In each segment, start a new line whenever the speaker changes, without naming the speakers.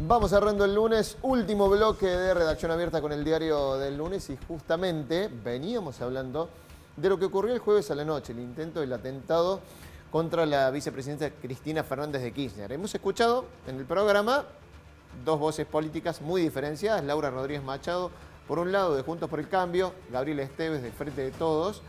Vamos cerrando el lunes, último bloque de Redacción Abierta con el diario del lunes y justamente veníamos hablando de lo que ocurrió el jueves a la noche, el intento del atentado contra la vicepresidenta Cristina Fernández de Kirchner. Hemos escuchado en el programa dos voces políticas muy diferenciadas, Laura Rodríguez Machado, por un lado de Juntos por el Cambio, Gabriela Esteves de Frente de Todos,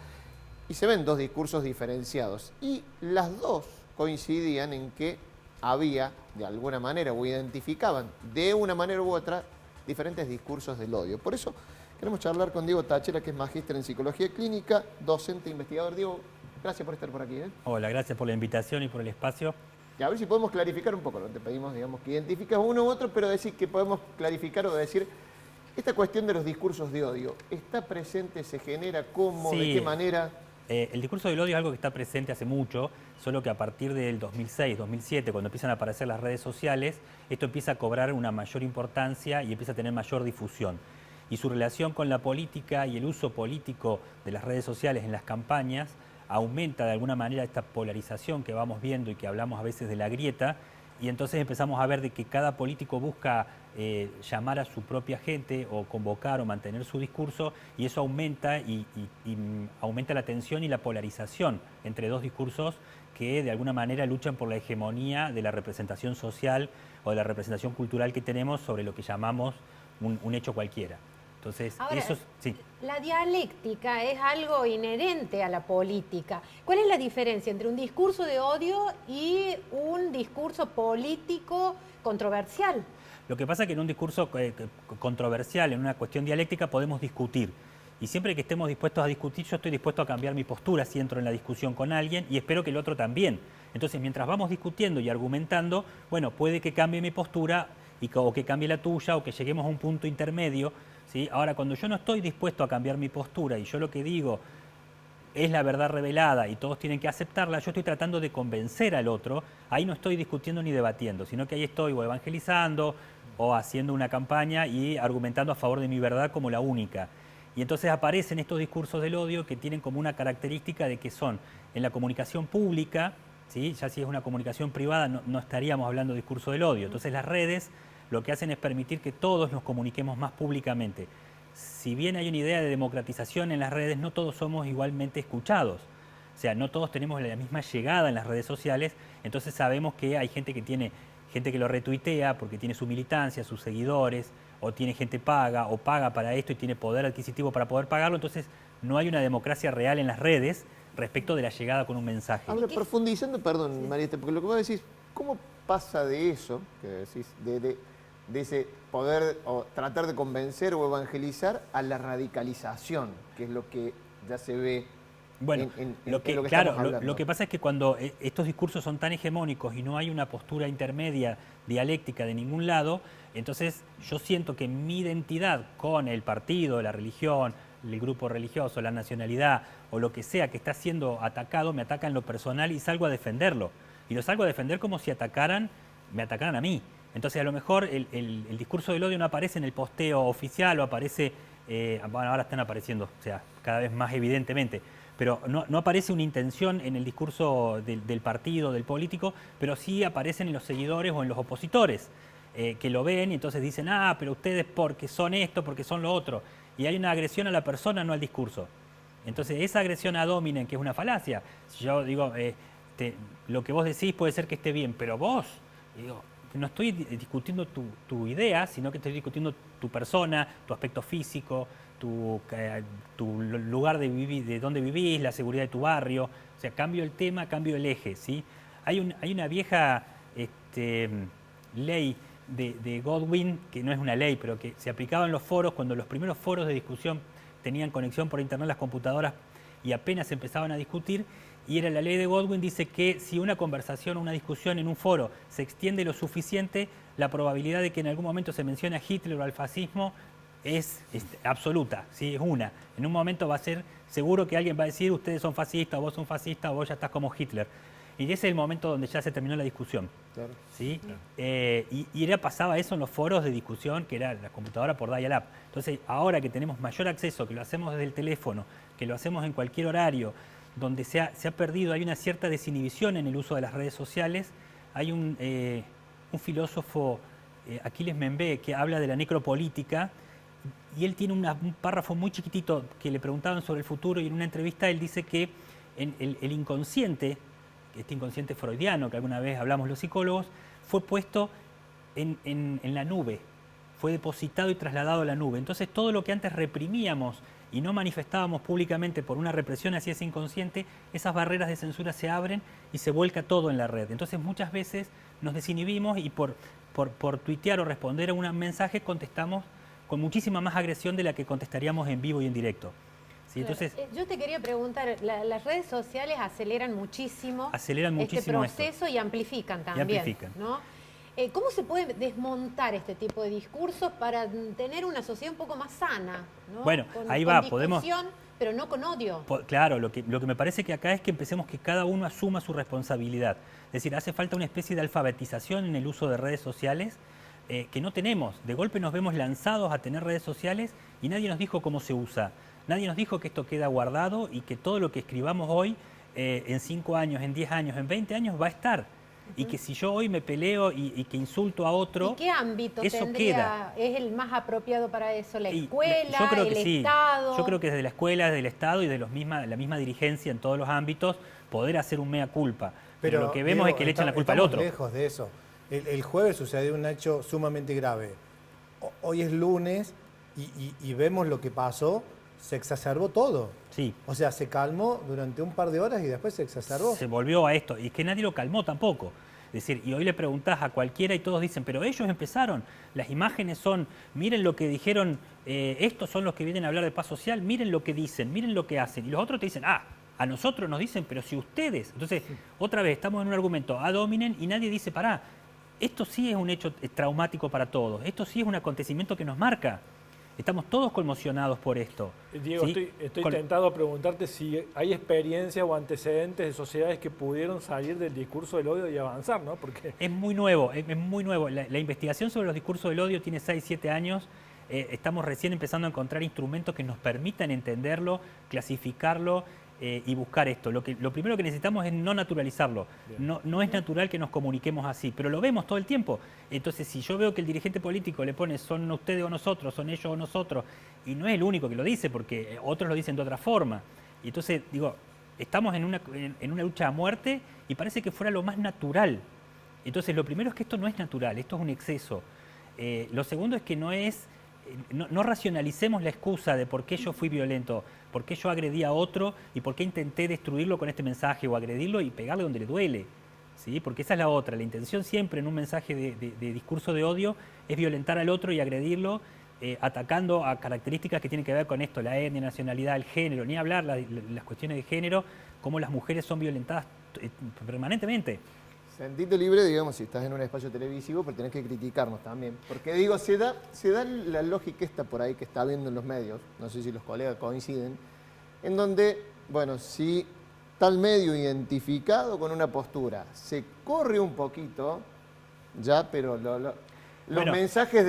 y se ven dos discursos diferenciados. Y las dos coincidían en que había, de alguna manera, o identificaban de una manera u otra, diferentes discursos del odio. Por eso queremos charlar con Diego Táchira, que es magíster en Psicología Clínica, docente, investigador. Diego, gracias por estar por aquí.
Hola, gracias por la invitación y por el espacio.
Y a ver si podemos clarificar un poco, no te pedimos, digamos, que identifiques uno u otro, pero decir que podemos clarificar o decir, esta cuestión de los discursos de odio, ¿está presente, se genera, cómo,
Sí,
de qué manera?
El discurso del odio es algo que está presente hace mucho, solo que a partir del 2006, 2007, cuando empiezan a aparecer las redes sociales, esto empieza a cobrar una mayor importancia y empieza a tener mayor difusión. Y su relación con la política y el uso político de las redes sociales en las campañas aumenta de alguna manera esta polarización que vamos viendo y que hablamos a veces de la grieta, y entonces empezamos a ver de que cada político busca llamar a su propia gente o convocar o mantener su discurso, y eso aumenta y aumenta la tensión y la polarización entre dos discursos que de alguna manera luchan por la hegemonía de la representación social o de la representación cultural que tenemos sobre lo que llamamos un hecho cualquiera. Entonces,
ahora,
eso sí.
La dialéctica es algo inherente a la política. ¿Cuál es la diferencia entre un discurso de odio y un discurso político controversial?
Lo que pasa es que en un discurso controversial, en una cuestión dialéctica, podemos discutir. Y siempre que estemos dispuestos a discutir, yo estoy dispuesto a cambiar mi postura si entro en la discusión con alguien, y espero que el otro también. Entonces, mientras vamos discutiendo y argumentando, bueno, puede que cambie mi postura o que cambie la tuya o que lleguemos a un punto intermedio, ¿sí? Ahora, cuando yo no estoy dispuesto a cambiar mi postura y yo lo que digo es la verdad revelada y todos tienen que aceptarla, yo estoy tratando de convencer al otro, ahí no estoy discutiendo ni debatiendo, sino que ahí estoy o evangelizando o haciendo una campaña y argumentando a favor de mi verdad como la única. Y entonces aparecen estos discursos del odio que tienen como una característica de que son en la comunicación pública, ¿sí? Ya si es una comunicación privada no estaríamos hablando de discurso del odio. Entonces las redes lo que hacen es permitir que todos nos comuniquemos más públicamente. Si bien hay una idea de democratización en las redes, no todos somos igualmente escuchados. O sea, no todos tenemos la misma llegada en las redes sociales, entonces sabemos que hay gente que lo retuitea porque tiene su militancia, sus seguidores, o tiene gente paga, o paga para esto y tiene poder adquisitivo para poder pagarlo, entonces no hay una democracia real en las redes respecto de la llegada con un mensaje.
Ahora, profundizando, perdón, Mariette, porque lo que vos decís, ¿cómo pasa de eso, que decís, de ese poder o tratar de convencer o evangelizar a la radicalización, que es lo que ya se ve
bueno,
en
lo que
estamos hablando?
lo que pasa es que cuando estos discursos son tan hegemónicos y no hay una postura intermedia dialéctica de ningún lado, entonces yo siento que mi identidad con el partido, la religión, el grupo religioso, la nacionalidad o lo que sea que está siendo atacado, me ataca en lo personal y salgo a defenderlo. Y lo salgo a defender como si me atacaran a mí. Entonces a lo mejor el discurso del odio no aparece en el posteo oficial o aparece, bueno, ahora están apareciendo, o sea, cada vez más evidentemente, pero no aparece una intención en el discurso del partido, del político, pero sí aparecen en los seguidores o en los opositores, que lo ven y entonces dicen, pero ustedes porque son esto, porque son lo otro. Y hay una agresión a la persona, no al discurso. Entonces esa agresión ad hominem, que es una falacia, si yo digo, lo que vos decís puede ser que esté bien, pero vos, digo, no estoy discutiendo tu idea, sino que estoy discutiendo tu persona, tu aspecto físico, tu lugar de vivir, de dónde vivís, la seguridad de tu barrio. O sea, cambio el tema, cambio el eje, ¿sí? Hay una vieja ley de Godwin, que no es una ley, pero que se aplicaba en los foros, cuando los primeros foros de discusión tenían conexión por internet, las computadoras, y apenas empezaban a discutir, y era la ley de Godwin, dice que si una conversación o una discusión en un foro se extiende lo suficiente, la probabilidad de que en algún momento se mencione a Hitler o al fascismo es absoluta, ¿sí? Es una. En un momento va a ser seguro que alguien va a decir ustedes son fascistas, o vos sos fascista, o vos ya estás como Hitler. Y ese es el momento donde ya se terminó la discusión.
Claro.
¿Sí? Claro. Pasaba eso en los foros de discusión, que era la computadora por dial-up. Entonces, ahora que tenemos mayor acceso, que lo hacemos desde el teléfono, que lo hacemos en cualquier horario, donde se ha perdido, hay una cierta desinhibición en el uso de las redes sociales. Hay un filósofo Aquiles Membé, que habla de la necropolítica, y él tiene un párrafo muy chiquitito que le preguntaban sobre el futuro, y en una entrevista él dice que el inconsciente, este inconsciente freudiano que alguna vez hablamos los psicólogos, fue puesto en la nube, fue depositado y trasladado a la nube. Entonces todo lo que antes reprimíamos y no manifestábamos públicamente por una represión hacia ese inconsciente, esas barreras de censura se abren y se vuelca todo en la red. Entonces muchas veces nos desinhibimos y por tuitear o responder a un mensaje contestamos con muchísima más agresión de la que contestaríamos en vivo y en directo. ¿Sí? Entonces,
yo te quería preguntar, las redes sociales aceleran muchísimo este proceso y amplifican también, ¿no? ¿Cómo se puede desmontar este tipo de discursos para tener una sociedad un poco más sana, ¿no?
Bueno, ahí va, podemos...
pero no con odio.
Claro, lo que me parece que acá es que empecemos que cada uno asuma su responsabilidad. Es decir, hace falta una especie de alfabetización en el uso de redes sociales que no tenemos. De golpe nos vemos lanzados a tener redes sociales y nadie nos dijo cómo se usa. Nadie nos dijo que esto queda guardado y que todo lo que escribamos hoy, en 5 años, en 10 años, en 20 años, va a estar. Y que si yo hoy me peleo y que insulto a otro,
¿y qué ámbito
eso
queda? ¿Es el más apropiado para eso? ¿La escuela,
yo creo que
el
sí.
Estado?
Yo creo que desde la escuela, desde el Estado y de la misma dirigencia en todos los ámbitos, poder hacer un mea culpa. Pero lo que vemos es que le echan la culpa al otro.
Lejos de eso. El jueves sucedió un hecho sumamente grave. Hoy es lunes y vemos lo que pasó. Se exacerbó todo.
Sí.
O sea, se calmó durante un par de horas y después se exacerbó.
Se volvió a esto. Y es que nadie lo calmó tampoco. Es decir, y hoy le preguntás a cualquiera y todos dicen, pero ellos empezaron. Las imágenes son, miren lo que dijeron, estos son los que vienen a hablar de paz social, miren lo que dicen, miren lo que hacen. Y los otros te dicen, a nosotros nos dicen, pero si ustedes. Entonces, otra vez, estamos en un argumento ad hominem y nadie dice, pará, esto sí es un hecho traumático para todos. Esto sí es un acontecimiento que nos marca. Estamos todos conmocionados por esto.
Diego,
¿sí?
estoy tentado a preguntarte si hay experiencias o antecedentes de sociedades que pudieron salir del discurso del odio y avanzar, ¿no? Porque
es muy nuevo, es muy nuevo. La investigación sobre los discursos del odio tiene 6, 7 años. Estamos recién empezando a encontrar instrumentos que nos permitan entenderlo, clasificarlo y buscar esto. Lo primero que necesitamos es no naturalizarlo. No es natural que nos comuniquemos así, pero lo vemos todo el tiempo. Entonces, si yo veo que el dirigente político le pone son ustedes o nosotros, son ellos o nosotros, y no es el único que lo dice, porque otros lo dicen de otra forma. Y entonces, digo, estamos en una lucha a muerte y parece que fuera lo más natural. Entonces, lo primero es que esto no es natural, esto es un exceso. Lo segundo es que no racionalicemos la excusa de por qué yo fui violento, por qué yo agredí a otro y por qué intenté destruirlo con este mensaje o agredirlo y pegarle donde le duele. ¿Sí? Porque esa es la otra. La intención siempre en un mensaje de discurso de odio es violentar al otro y agredirlo, atacando a características que tienen que ver con esto, la etnia, nacionalidad, el género, ni hablar las cuestiones de género, cómo las mujeres son violentadas permanentemente.
Sentite libre, digamos, si estás en un espacio televisivo, pero tenés que criticarnos también. Porque digo, se da la lógica esta por ahí que está viendo en los medios, no sé si los colegas coinciden, en donde, bueno, si tal medio identificado con una postura se corre un poquito, ya, pero los mensajes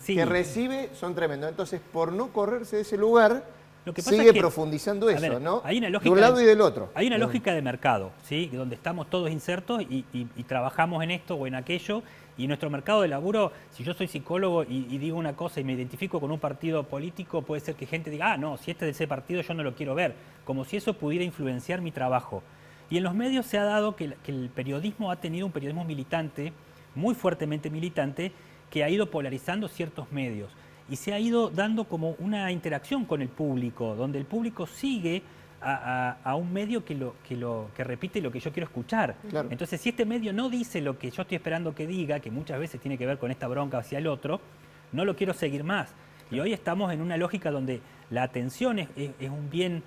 sí,
que recibe son tremendos. Entonces, por no correrse de ese lugar,
lo que pasa
sigue
es que,
profundizando eso,
ver,
¿no?
Hay una lógica
de un lado y del otro.
Hay una lógica de mercado, ¿sí? Donde estamos todos insertos y trabajamos en esto o en aquello. Y nuestro mercado de laburo, si yo soy psicólogo y digo una cosa y me identifico con un partido político, puede ser que gente diga, no, si este es de ese partido yo no lo quiero ver. Como si eso pudiera influenciar mi trabajo. Y en los medios se ha dado que el periodismo ha tenido un periodismo militante, muy fuertemente militante, que ha ido polarizando ciertos medios. Y se ha ido dando como una interacción con el público, donde el público sigue a un medio que repite lo que yo quiero escuchar.
Claro.
Entonces, si este medio no dice lo que yo estoy esperando que diga, que muchas veces tiene que ver con esta bronca hacia el otro, no lo quiero seguir más. Y hoy estamos en una lógica donde la atención es un bien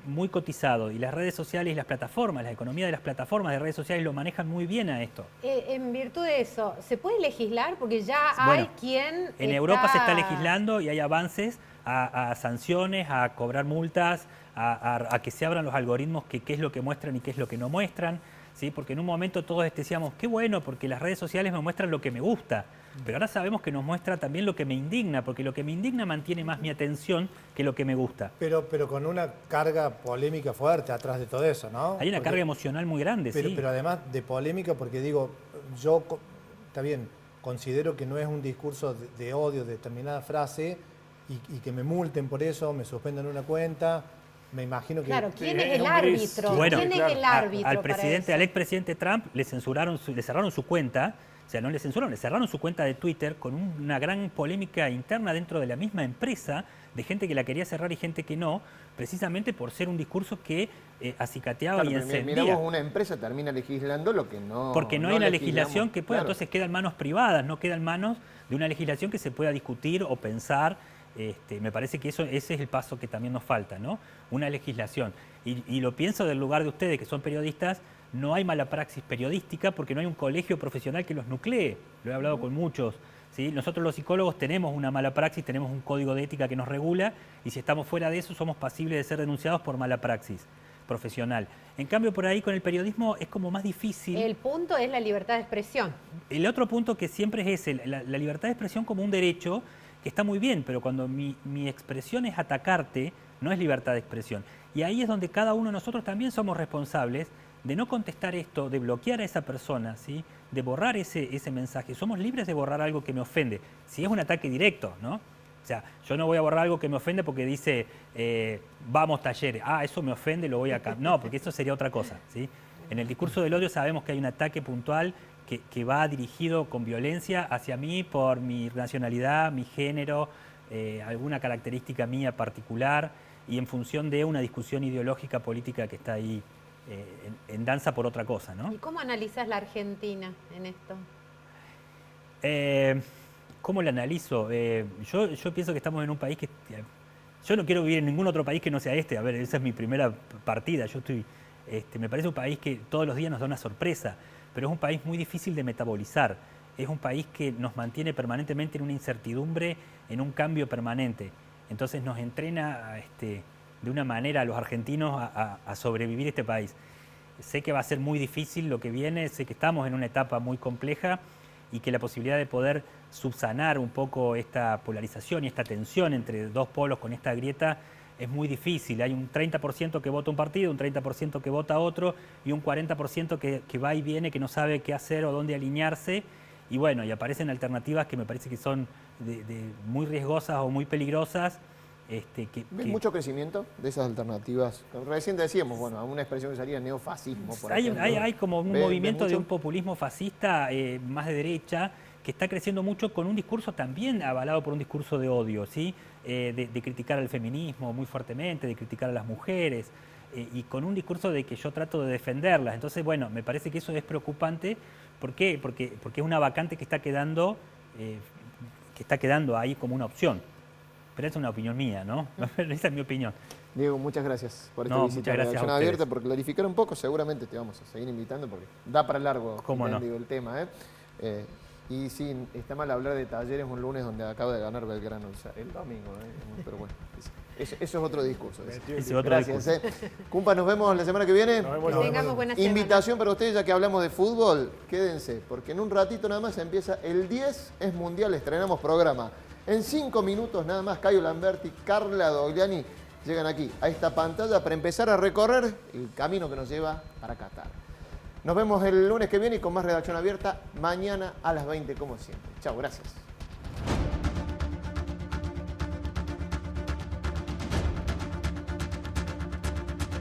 muy cotizado y las redes sociales y las plataformas, la economía de las plataformas de redes sociales lo manejan muy bien a esto.
En virtud de eso, ¿se puede legislar? Porque ya hay quien
en Europa se está legislando y hay avances a sanciones, a cobrar multas, a que se abran los algoritmos, qué es lo que muestran y qué es lo que no muestran. ¿Sí? Porque en un momento todos decíamos, qué bueno, porque las redes sociales me muestran lo que me gusta. Pero ahora sabemos que nos muestra también lo que me indigna, porque lo que me indigna mantiene más mi atención que lo que me gusta.
Pero con una carga polémica fuerte atrás de todo eso, ¿no?
Hay una carga emocional muy grande,
pero,
sí.
Pero además de polémica, porque digo, está bien, considero que no es un discurso de odio de determinada frase y que me multen por eso, me suspendan una cuenta. Me imagino que...
Claro, ¿quién es el árbitro?
Bueno,
¿Quién es el árbitro
al expresidente Trump le cerraron su cuenta. O sea, no le censuraron, le cerraron su cuenta de Twitter con una gran polémica interna dentro de la misma empresa, de gente que la quería cerrar y gente que no, precisamente por ser un discurso que acicateaba y encendía.
Miramos, una empresa termina legislando lo que no...
Porque no hay una legislación que pueda, entonces queda en manos privadas, no queda en manos de una legislación que se pueda discutir o pensar. Me parece que ese es el paso que también nos falta, ¿no? Una legislación. Y lo pienso del lugar de ustedes, que son periodistas. No hay mala praxis periodística porque no hay un colegio profesional que los nuclee. Lo he hablado con muchos. ¿Sí? Nosotros los psicólogos tenemos una mala praxis, tenemos un código de ética que nos regula y si estamos fuera de eso somos pasibles de ser denunciados por mala praxis profesional. En cambio, por ahí con el periodismo es como más difícil.
El punto es la libertad de expresión.
El otro punto que siempre es ese, la libertad de expresión como un derecho que está muy bien, pero cuando mi expresión es atacarte, no es libertad de expresión. Y ahí es donde cada uno de nosotros también somos responsables de no contestar esto, de bloquear a esa persona, ¿sí? De borrar ese mensaje. Somos libres de borrar algo que me ofende, si es un ataque directo, ¿no? O sea, yo no voy a borrar algo que me ofende porque dice, vamos talleres, eso me ofende, lo voy a cambiar. No, porque eso sería otra cosa, ¿sí? En el discurso del odio sabemos que hay un ataque puntual que va dirigido con violencia hacia mí por mi nacionalidad, mi género, alguna característica mía particular y en función de una discusión ideológica, política que está ahí en danza por otra cosa, ¿no?
¿Y cómo analizas la Argentina en esto?
¿Cómo la analizo? Yo pienso que estamos en un país que... Yo no quiero vivir en ningún otro país que no sea este. A ver, esa es mi primera partida. Me parece un país que todos los días nos da una sorpresa, pero es un país muy difícil de metabolizar. Es un país que nos mantiene permanentemente en una incertidumbre, en un cambio permanente. Entonces nos entrena de una manera a los argentinos a sobrevivir este país. Sé que va a ser muy difícil lo que viene, sé que estamos en una etapa muy compleja y que la posibilidad de poder subsanar un poco esta polarización y esta tensión entre dos polos con esta grieta es muy difícil. Hay un 30% que vota un partido, un 30% que vota otro y un 40% que va y viene, que no sabe qué hacer o dónde alinearse. Y bueno, y aparecen alternativas que me parece que son muy riesgosas o muy peligrosas.
¿Ves mucho crecimiento de esas alternativas? Recién decíamos, bueno, una expresión que sería neofascismo, por ejemplo.
Hay como un movimiento de un populismo fascista más de derecha que está creciendo mucho con un discurso también avalado por un discurso de odio, ¿sí? De criticar al feminismo muy fuertemente, de criticar a las mujeres y con un discurso de que yo trato de defenderlas. Entonces, bueno, me parece que eso es preocupante. ¿Por qué? Porque es una vacante que está quedando ahí como una opción. Pero esa es una opinión mía, ¿no? Esa es mi opinión.
Diego, muchas gracias por esta visita a Redacción Abierta, por clarificar un poco. Seguramente te vamos a seguir invitando porque da para largo el tema. Y sí, está mal hablar de Talleres un lunes donde acaba de ganar Belgrano el domingo. Pero bueno, eso es otro discurso. Gracias. Cumpa, nos vemos la semana que viene.
Que tengamos buena semana.
Invitación para ustedes, ya que hablamos de fútbol, quédense, porque en un ratito nada más empieza el 10 es Mundial, estrenamos programa. En 5 minutos nada más, Caio Lamberti, Carla Dogliani llegan aquí a esta pantalla para empezar a recorrer el camino que nos lleva para Qatar. Nos vemos el lunes que viene y con más Redacción Abierta mañana a las 20 como siempre. Chao, gracias.